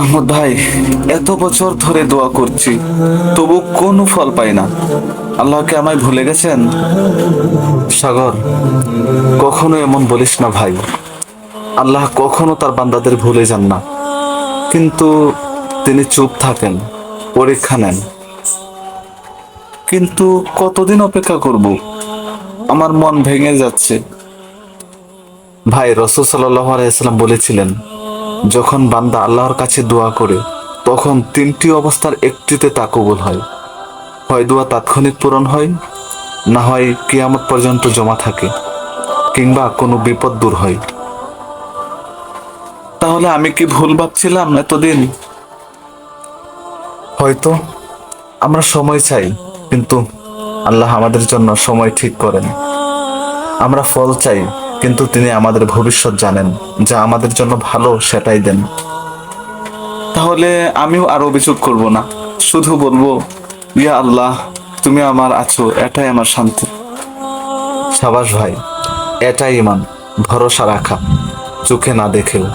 মোহাম্মদ ভাই, এত বছর ধরে দোয়া করছি, তবু কোনো ফল পাই না। আল্লাহকে আমায় ভুলে গেছেন? সাগর, কখনো এমন বলিস না ভাই। আল্লাহ কখনো তার বান্দাদের ভুলে যান না, কিন্তু তিনি চুপ থাকেন, পরীক্ষা নেন। কিন্তু কতদিন অপেক্ষা করব? আমার মন ভেঙে যাচ্ছে। ভাই, রাসূল সাল্লাল্লাহু আলাইহি ওয়াসাল্লাম বলেছিলেন, যখন বান্দা আল্লাহর কাছে দোয়া করে, তখন তিনটি অবস্থার একটিতে তা কবুল হয়। হয় দোয়া তাৎক্ষণিক পূরণ হয়, না হয় কিয়ামত পর্যন্ত জমা থাকে, কিংবা কোনো বিপদ দূর হয়। তাহলে আমি কি ভুল ভাবছিলাম এতদিন? হয়তো আমরা সময় চাই, কিন্তু আল্লাহ আমাদের জন্য সময় ঠিক করেন। আমরা ফল চাই, কিন্তু তিনি আমাদের ভবিষ্যৎ জানেন, যা আমাদের জন্য ভালো সেটাই দেন। তাহলে আমিও আর অভিযোগ করব না, শুধু বলবো, ইয়া আল্লাহ, তুমি আমার আছো, এটাই আমার শান্তি। সাবাস ভাই, এটাই ইমান, ভরসা রাখা, চোখে না দেখেও।